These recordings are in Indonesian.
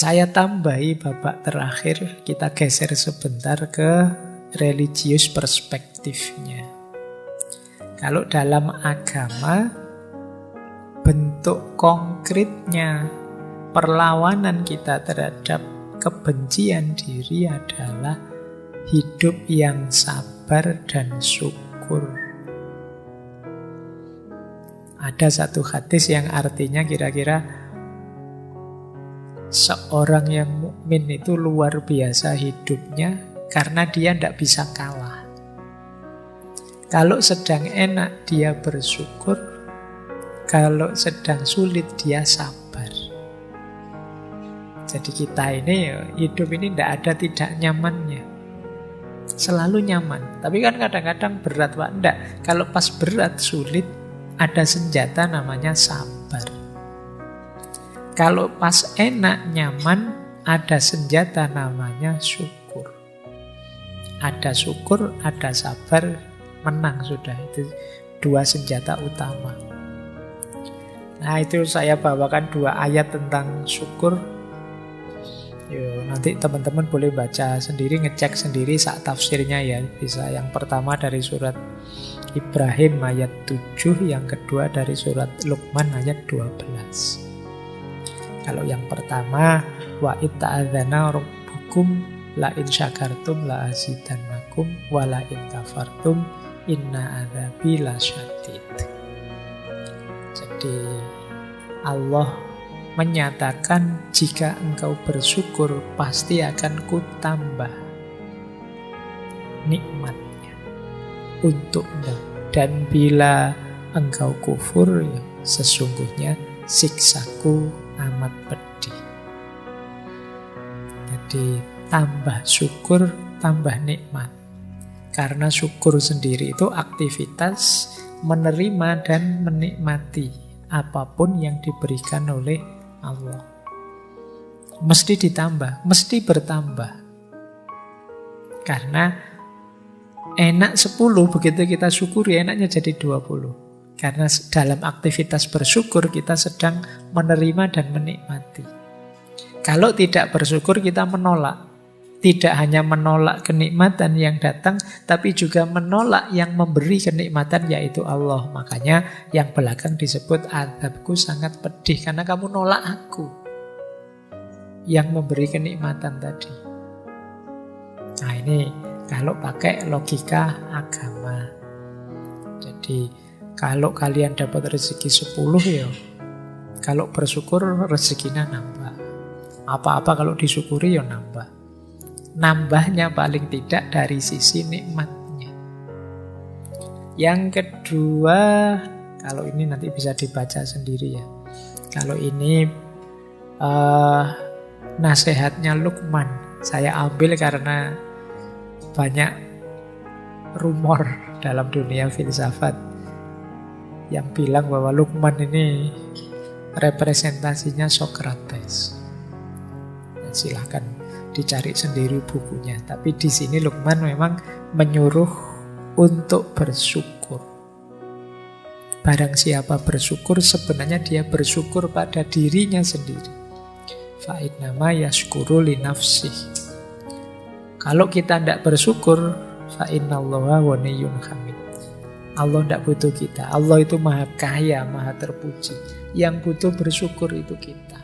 Saya tambahi babak terakhir, kita geser sebentar ke religius perspektifnya. Kalau dalam agama, bentuk konkretnya perlawanan kita terhadap kebencian diri adalah hidup yang sabar dan syukur. Ada satu hadis yang artinya kira-kira seorang yang mukmin itu luar biasa hidupnya karena dia tidak bisa kalah. Kalau sedang enak dia bersyukur, kalau sedang sulit dia sabar. Jadi kita ini hidup ini tidak ada tidak nyamannya. Selalu nyaman. Tapi kan kadang-kadang berat, Pak. Tidak. Kalau pas berat, sulit, ada senjata namanya sabar. Kalau pas enak, nyaman, ada senjata namanya syukur. Ada syukur, ada sabar, menang sudah. Itu dua senjata utama. Nah, itu saya bawakan 2 ayat tentang syukur. Nanti teman-teman boleh baca sendiri, ngecek sendiri sak tafsirnya ya. Bisa yang pertama dari surat Ibrahim ayat 7, yang kedua dari surat Luqman ayat 12. Kalau yang pertama, wa itta'adzana rabbukum la in syakartum la azidannakum wa la in kafartum inna adzabi lasyadid. Jadi Allah menyatakan jika engkau bersyukur pasti akan kutambah nikmatnya untukmu, dan bila engkau kufur ya sesungguhnya siksaku amat pedih. Jadi tambah syukur, tambah nikmat. Karena syukur sendiri itu aktivitas menerima dan menikmati apapun yang diberikan oleh Allah. Mesti ditambah, mesti bertambah. Karena enak 10, begitu kita syukuri enaknya jadi 20. Karena dalam aktivitas bersyukur kita sedang menerima dan menikmati. Kalau tidak bersyukur kita menolak. Tidak hanya menolak kenikmatan yang datang, tapi juga menolak yang memberi kenikmatan, yaitu Allah. Makanya yang belakang disebut azabku sangat pedih, karena kamu nolak aku yang memberi kenikmatan tadi. Nah ini kalau pakai logika agama. Jadi kalau kalian dapat rezeki 10 ya, kalau bersyukur rezekinya nambah. Apa-apa kalau disyukuri ya nambah. Nambahnya paling tidak dari sisi nikmatnya. Yang kedua, kalau ini nanti bisa dibaca sendiri ya. Kalau ini nasihatnya Luqman. Saya ambil karena banyak rumor dalam dunia filsafat yang bilang bahwa Luqman ini representasinya Socrates. Silahkan dicari sendiri bukunya. Tapi di sini Luqman memang menyuruh untuk bersyukur. Barang siapa bersyukur, sebenarnya dia bersyukur pada dirinya sendiri. Fa'innama yashkuru li nafsih. Kalau kita tidak bersyukur, fa'innallaha ghaniyyun hamid. Allah tidak butuh kita. Allah itu maha kaya, maha terpuji. Yang butuh bersyukur itu kita.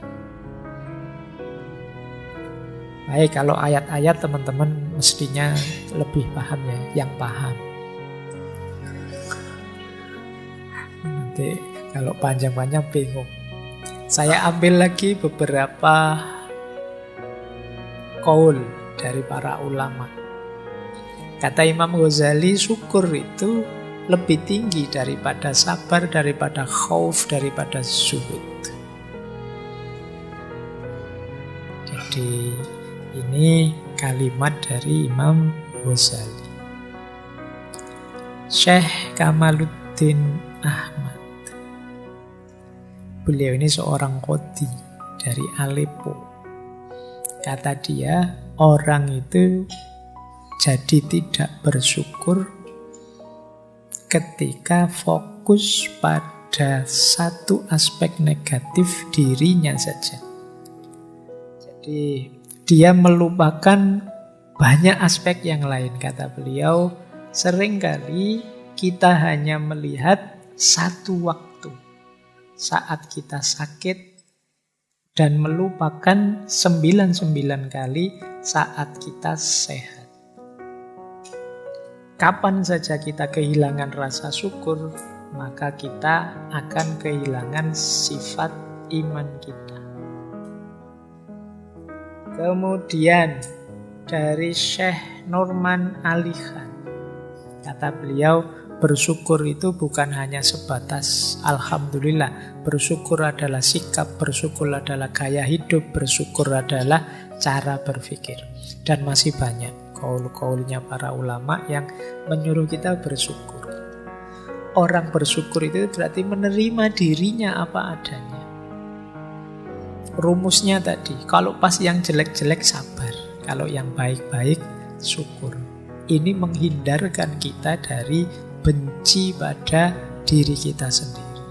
Baik, kalau ayat-ayat teman-teman mestinya lebih paham ya, yang paham. Nanti kalau panjang-panjang bingung. Saya ambil lagi beberapa qaul dari para ulama. Kata Imam Ghazali, syukur itu lebih tinggi daripada sabar, daripada khauf, daripada zuhud. Jadi ini kalimat dari Imam Ghazali. Syekh Kamaluddin Ahmad. Beliau ini seorang qadhi dari Aleppo. Kata dia, orang itu jadi tidak bersyukur ketika fokus pada satu aspek negatif dirinya saja. Jadi dia melupakan banyak aspek yang lain. Kata beliau, seringkali kita hanya melihat satu waktu saat kita sakit dan melupakan 99 kali saat kita sehat. Kapan saja kita kehilangan rasa syukur, maka kita akan kehilangan sifat iman kita. Kemudian dari Syekh Norman Ali Khan, kata beliau, bersyukur itu bukan hanya sebatas alhamdulillah. Bersyukur adalah sikap, bersyukur adalah gaya hidup, bersyukur adalah cara berpikir. Dan masih banyak kaul-kaulnya para ulama yang menyuruh kita bersyukur. Orang bersyukur itu berarti menerima dirinya apa adanya. Rumusnya tadi, kalau pas yang jelek-jelek sabar, kalau yang baik-baik syukur. Ini menghindarkan kita dari benci pada diri kita sendiri.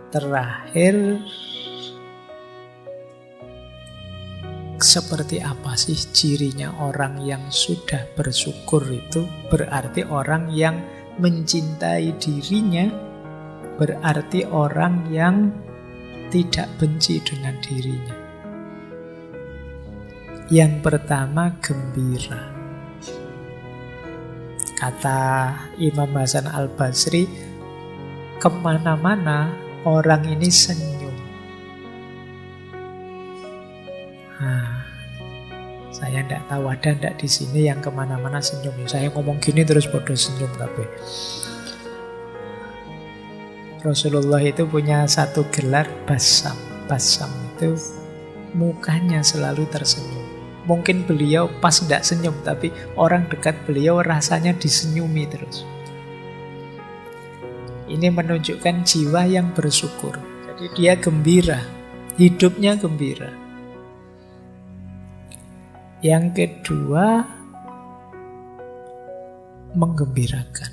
Terakhir, seperti apa sih cirinya orang yang sudah bersyukur itu? Berarti orang yang mencintai dirinya, berarti orang yang tidak benci dengan dirinya. Yang pertama, gembira. Kata Imam Hasan Al-Basri, kemana-mana orang ini senyum. Saya tidak tahu ada tidak di sini yang kemana-mana senyum. Saya ngomong gini terus bodoh senyum kabeh. Rasulullah itu punya satu gelar basam. Basam itu mukanya selalu tersenyum. Mungkin beliau pas tidak senyum, tapi orang dekat beliau rasanya disenyumi terus. Ini menunjukkan jiwa yang bersyukur. Jadi dia gembira, hidupnya gembira. Yang kedua, menggembirakan.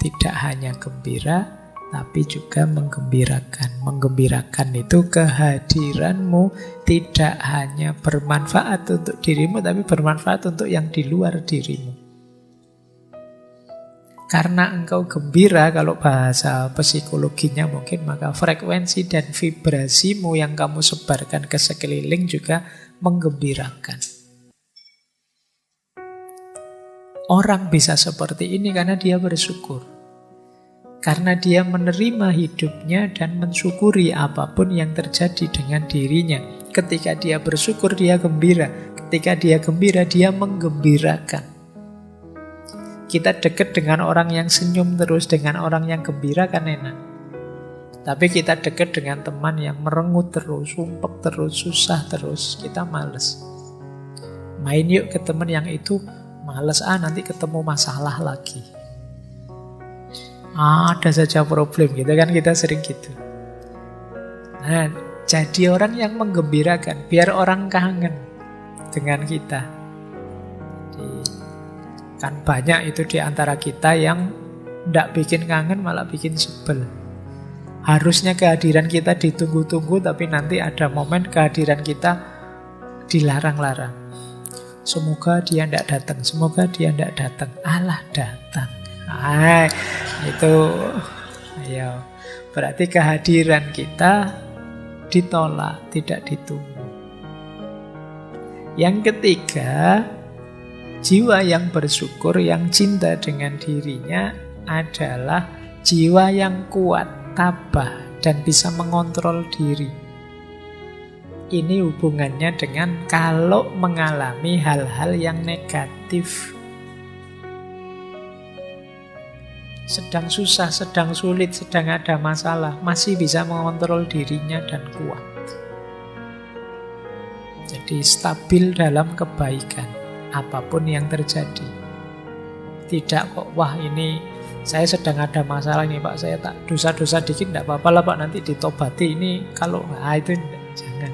Tidak hanya gembira, tapi juga menggembirakan. Menggembirakan itu kehadiranmu tidak hanya bermanfaat untuk dirimu, tapi bermanfaat untuk yang di luar dirimu. Karena engkau gembira, kalau bahasa psikologinya mungkin, maka frekuensi dan vibrasimu yang kamu sebarkan ke sekeliling juga menggembirakan. Orang bisa seperti ini karena dia bersyukur. Karena dia menerima hidupnya dan mensyukuri apapun yang terjadi dengan dirinya. Ketika dia bersyukur, dia gembira. Ketika dia gembira, dia menggembirakan. Kita dekat dengan orang yang senyum terus, dengan orang yang gembira kan enak. Tapi kita dekat dengan teman yang merengut terus, sumpek terus, susah terus, kita males. Main yuk ke teman yang itu, males nanti ketemu masalah lagi. Ada saja problem gitu kan, kita sering gitu. Nah, jadi orang yang menggembirakan, biar orang kangen dengan kita. Jadi, kan banyak itu di antara kita yang tidak bikin kangen, malah bikin sebel. Harusnya kehadiran kita ditunggu-tunggu, tapi nanti ada momen kehadiran kita dilarang-larang. Semoga dia tidak datang, semoga dia tidak datang. Allah datang. Itu ayo. Berarti kehadiran kita ditolak, tidak ditunggu. Yang ketiga, jiwa yang bersyukur, yang cinta dengan dirinya adalah jiwa yang kuat, tabah, dan bisa mengontrol diri. Ini hubungannya dengan kalau mengalami hal-hal yang negatif. Sedang susah, sedang sulit, sedang ada masalah, masih bisa mengontrol dirinya dan kuat. Jadi stabil dalam kebaikan, apapun yang terjadi. Tidak kok, wah ini saya sedang ada masalah ini Pak, saya tak dosa-dosa dikit tidak apa-apa lah Pak, nanti ditobati. Ini kalau itu enggak, jangan.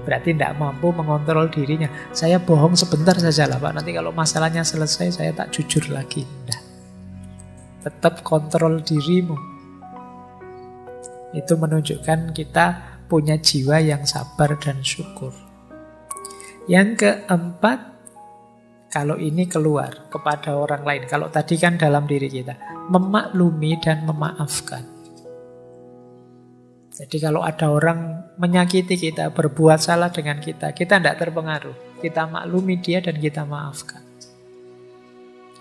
Berarti tidak mampu mengontrol dirinya. Saya bohong sebentar saja lah Pak, nanti kalau masalahnya selesai saya tak jujur lagi. Enggak. Tetap kontrol dirimu. Itu menunjukkan kita punya jiwa yang sabar dan syukur. Yang keempat, kalau ini keluar kepada orang lain. Kalau tadi kan dalam diri kita, memaklumi dan memaafkan. Jadi kalau ada orang menyakiti kita, berbuat salah dengan kita tidak terpengaruh. Kita maklumi dia dan kita maafkan.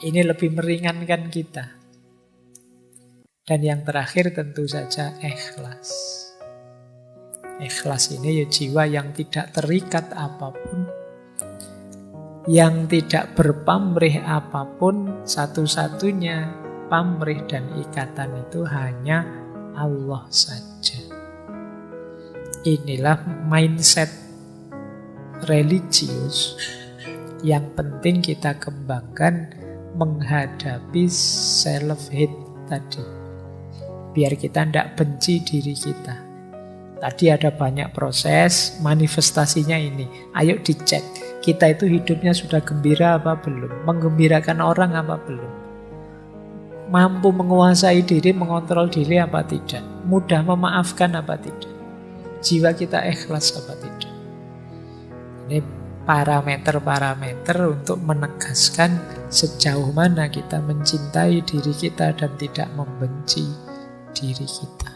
Ini lebih meringankan kita. Dan yang terakhir tentu saja ikhlas. Ikhlas ini ya jiwa yang tidak terikat apapun, yang tidak berpamrih apapun. Satu-satunya pamrih dan ikatan itu hanya Allah saja. Inilah mindset religius yang penting kita kembangkan menghadapi self-hate tadi. Biar kita tidak benci diri kita. Tadi ada banyak proses, manifestasinya ini. Ayo dicek, kita itu hidupnya sudah gembira apa belum? Menggembirakan orang apa belum? Mampu menguasai diri, mengontrol diri apa tidak? Mudah memaafkan apa tidak? Jiwa kita ikhlas apa tidak? Ini parameter-parameter untuk menegaskan sejauh mana kita mencintai diri kita dan tidak membenci diri kita.